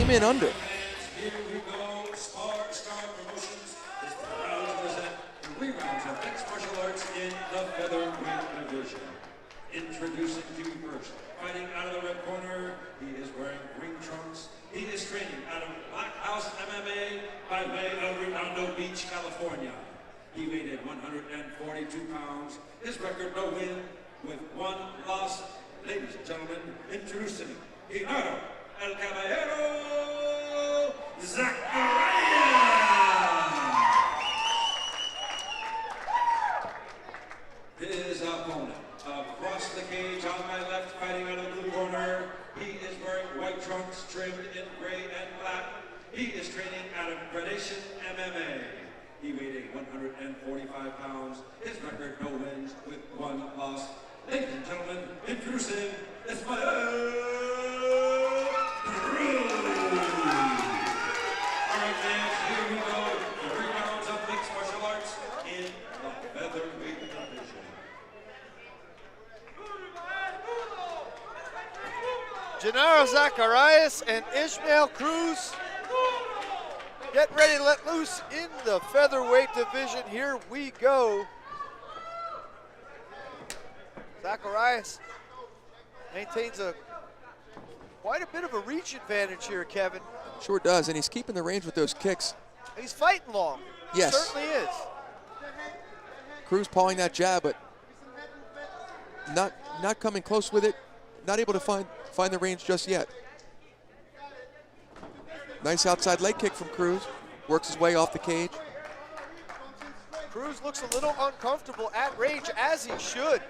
came in under. Here we go. SparStar Promotions is proud to present 3 rounds of mixed martial arts in the featherweight division. Introducing to you first, fighting out of the red corner, he is wearing green trunks. He is training out of Black House MMA by way of Redondo Beach, California. He weighed in 142 pounds. His record, no win, with 1 loss. Ladies and gentlemen, introducing Genaro, El Caballero, Zacarias. His opponent, across the cage on my left, fighting out of the blue corner. He is wearing white trunks trimmed in gray and black. He is training out of Gradation MMA. He weighed in 145 pounds. His record, no wins, with 1 loss. Ladies and gentlemen, introducing Ismael. Cruz. All right, fans, here we go. 3 rounds of mixed martial arts in the featherweight division. Genaro, Zacarias, and Ismael Cruz get ready to let loose in the featherweight division. Here we go. Zacarias maintains quite a bit of a reach advantage here, Kevin. Sure does, and he's keeping the range with those kicks. He's fighting long. Yes. He certainly is. Cruz pawing that jab, but not coming close with it. Not able to find the range just yet. Nice outside leg kick from Cruz. Works his way off the cage. Cruz looks a little uncomfortable at range, as he should.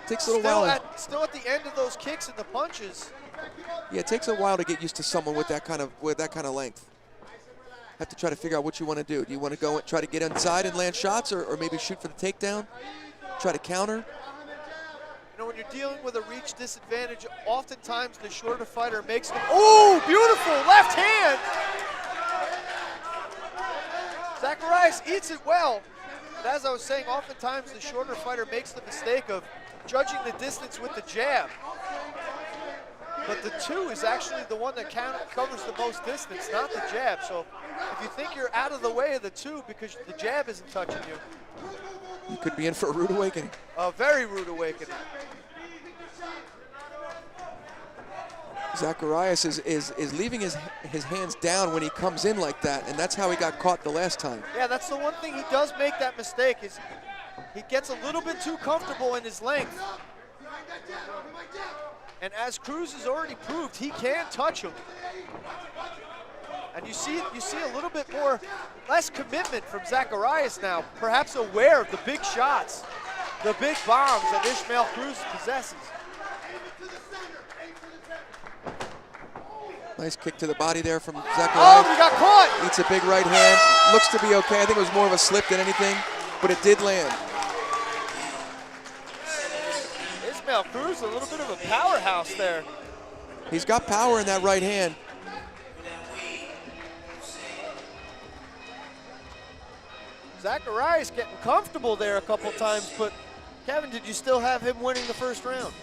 Takes a little while. Still at the end of those kicks and the punches. Yeah, it takes a while to get used to someone with that kind of length. Have to try to figure out what you want to do. Do you want to go and try to get inside and land shots, or maybe shoot for the takedown? Try to counter? You know, when you're dealing with a reach disadvantage, oftentimes the shorter fighter makes them. Oh, beautiful left hand! Zacarias eats it well. But as I was saying, oftentimes the shorter fighter makes the mistake of judging the distance with the jab. But the 2 is actually the one that covers the most distance, not the jab. So if you think you're out of the way of the 2 because the jab isn't touching you, you could be in for a rude awakening. A very rude awakening. Zacarias is leaving his hands down when he comes in like that, and that's how he got caught the last time. Yeah, that's the one thing he does make that mistake, is he gets a little bit too comfortable in his length. And as Cruz has already proved, he can touch him. And you see a little bit less commitment from Zacarias now, perhaps aware of the big shots, the big bombs that Ismael Cruz possesses. Nice kick to the body there from Zacarias. Oh, he got caught! Eats a big right hand. Looks to be okay. I think it was more of a slip than anything, but it did land. Ismael Cruz, a little bit of a powerhouse there. He's got power in that right hand. Zacarias getting comfortable there a couple times, but Kevin, did you still have him winning the first round?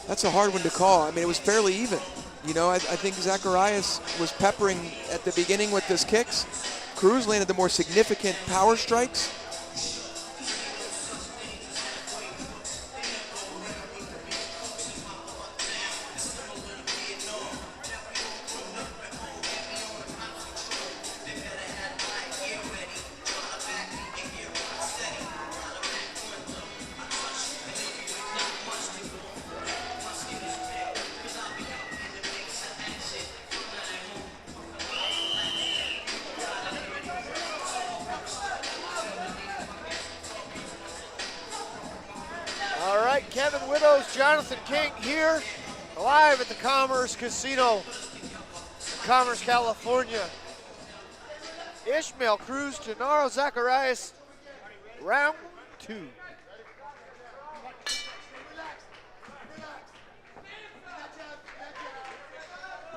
That's a hard one to call. I mean, it was fairly even. You know, I think Zacarias was peppering at the beginning with his kicks. Cruz landed the more significant power strikes. Kevin Widows, Jonathan King here, live at the Commerce Casino in Commerce, California. Ismael Cruz, Genaro, Zacarias, round 2.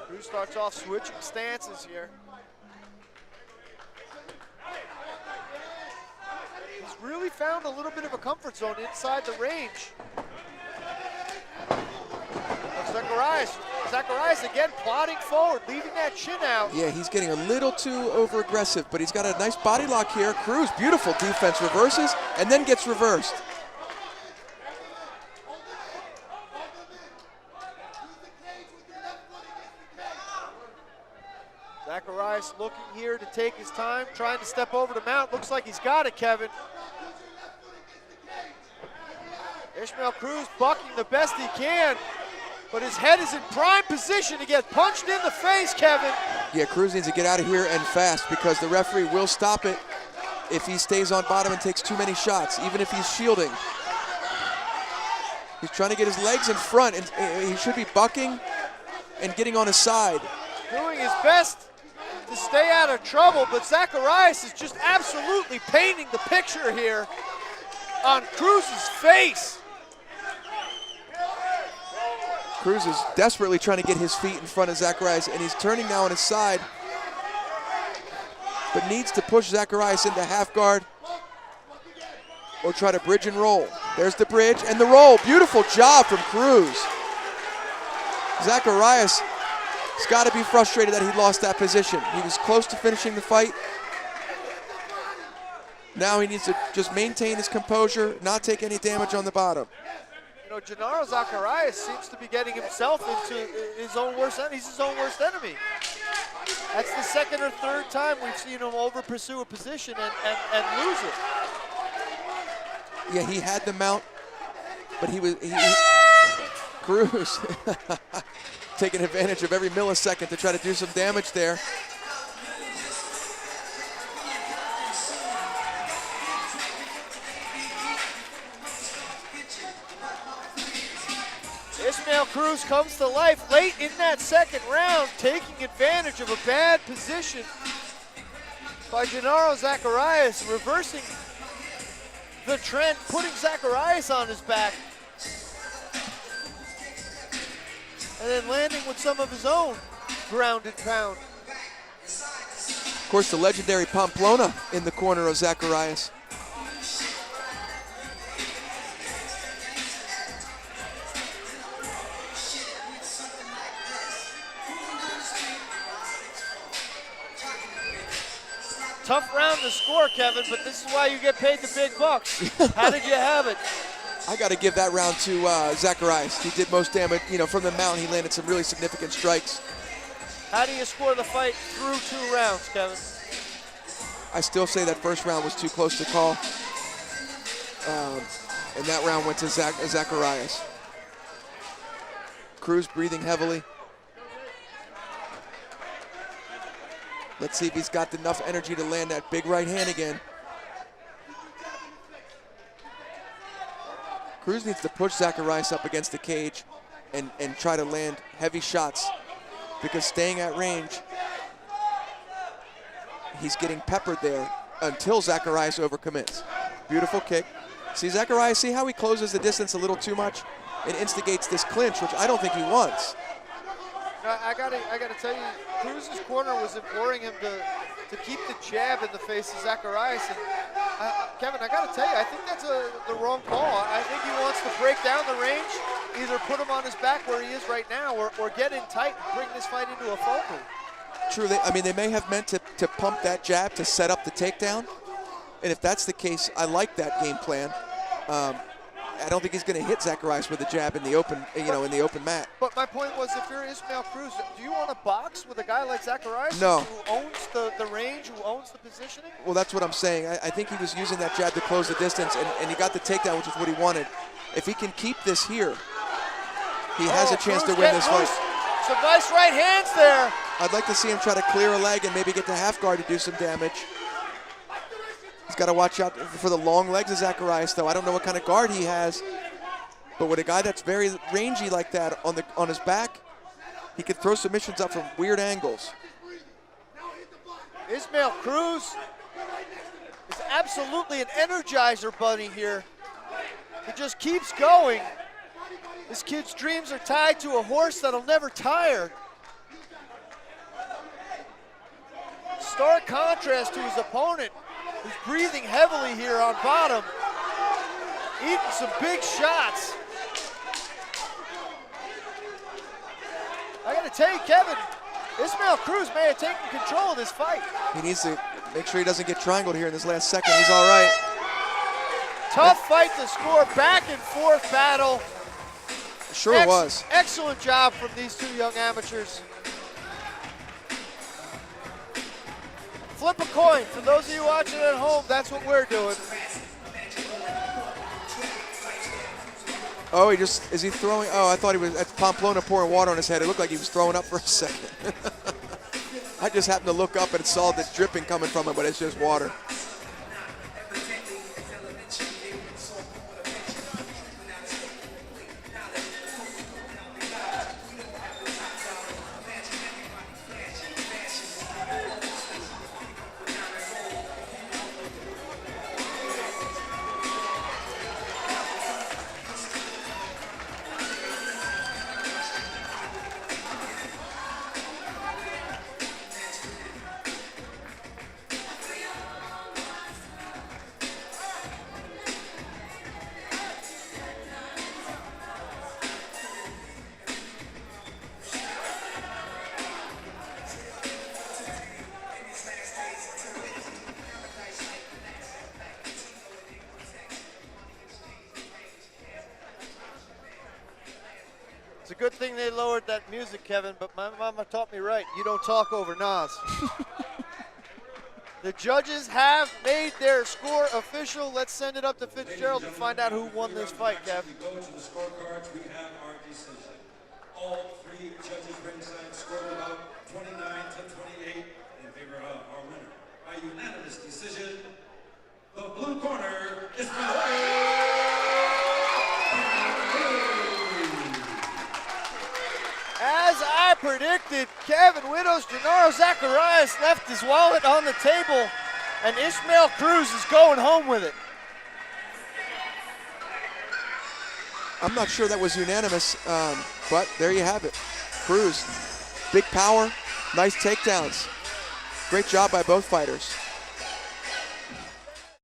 Cruz starts off switching stances here. He's really found a little bit of a comfort zone inside the range of Zacarias. Zacarias again plodding forward, leaving that chin out. Yeah, he's getting a little too over-aggressive, but he's got a nice body lock here. Cruz, beautiful defense, reverses, and then gets reversed. Zacarias looking here to take his time, trying to step over the mount. Looks like he's got it, Kevin. Ismael Cruz bucking the best he can, but his head is in prime position to get punched in the face, Kevin. Yeah, Cruz needs to get out of here and fast because the referee will stop it if he stays on bottom and takes too many shots, even if he's shielding. He's trying to get his legs in front, and he should be bucking and getting on his side. Doing his best to stay out of trouble, but Zacarias is just absolutely painting the picture here on Cruz's face. Cruz is desperately trying to get his feet in front of Zacarias, and he's turning now on his side, but needs to push Zacarias into half guard or try to bridge and roll. There's the bridge and the roll. Beautiful job from Cruz. Zacarias has got to be frustrated that he lost that position. He was close to finishing the fight. Now he needs to just maintain his composure, not take any damage on the bottom. You know, Genaro Zacarias seems to be getting himself into his own worst enemy. He's his own worst enemy. That's the second or third time we've seen him over pursue a position and lose it. Yeah, he had the mount, but Cruz taking advantage of every millisecond to try to do some damage there. Ismael Cruz comes to life late in that second round, taking advantage of a bad position by Genaro Zacarias, reversing the trend, putting Zacarias on his back, and then landing with some of his own ground and pound. Of course, the legendary Pamplona in the corner of Zacarias. Tough round to score, Kevin, but this is why you get paid the big bucks. How did you have it? I got to give that round to Zacarias. He did most damage. You know, from the mount, he landed some really significant strikes. How do you score the fight through 2 rounds, Kevin? I still say that first round was too close to call. And that round went to Zacarias. Cruz breathing heavily. Let's see if he's got enough energy to land that big right hand again. Cruz needs to push Zacarias up against the cage and try to land heavy shots, because staying at range, he's getting peppered there until Zacarias overcommits. Beautiful kick. See Zacarias, see how he closes the distance a little too much? It instigates this clinch, which I don't think he wants. I gotta tell you, Cruz's corner was imploring him to keep the jab in the face of Zacarias. And Kevin, I gotta tell you, I think that's the wrong call. I think he wants to break down the range, either put him on his back where he is right now, or get in tight and bring this fight into a focal. True, they may have meant to pump that jab to set up the takedown. And if that's the case, I like that game plan. I don't think he's going to hit Zacarias with a jab in the open, in the open mat. But my point was, if you're Ismael Cruz, do you want to box with a guy like Zacarias? No. Who owns the range, who owns the positioning? Well, that's what I'm saying. I think he was using that jab to close the distance, and he got the takedown, which is what he wanted. If he can keep this here, he has a chance to win this fight. Some nice right hands there. I'd like to see him try to clear a leg and maybe get to half guard to do some damage. He's got to watch out for the long legs of Zacarias, though. I don't know what kind of guard he has, but with a guy that's very rangy like that on his back, he could throw submissions up from weird angles. Ismael Cruz is absolutely an energizer bunny here. He just keeps going. This kid's dreams are tied to a horse that'll never tire. Stark contrast to his opponent, who's breathing heavily here on bottom, eating some big shots. tell you, Kevin, Ismael Cruz may have taken control of this fight. He needs to make sure he doesn't get triangled here in this last second. He's all right. Tough fight to score, back and forth battle. Sure it was. Excellent job from these two young amateurs. Flip a coin. For those of you watching at home, that's what we're doing. Oh, is he throwing? Oh, I thought he was at Pamplona pouring water on his head. It looked like he was throwing up for a second. I just happened to look up and saw the dripping coming from him, but it's just water. It's a good thing they lowered that music, Kevin, but my mama taught me right. You don't talk over Nas. The judges have made their score official. Let's send it up to Fitzgerald to find out who won this fight, Kev. We go to the scorecards. We have our decision. All three judges ringside scored about 29 to 28 in favor of our winner. By unanimous decision, the blue corner is As I predicted, Kevin Widows, Genaro Zacarias left his wallet on the table, and Ismael Cruz is going home with it. I'm not sure that was unanimous, but there you have it. Cruz, big power, nice takedowns. Great job by both fighters.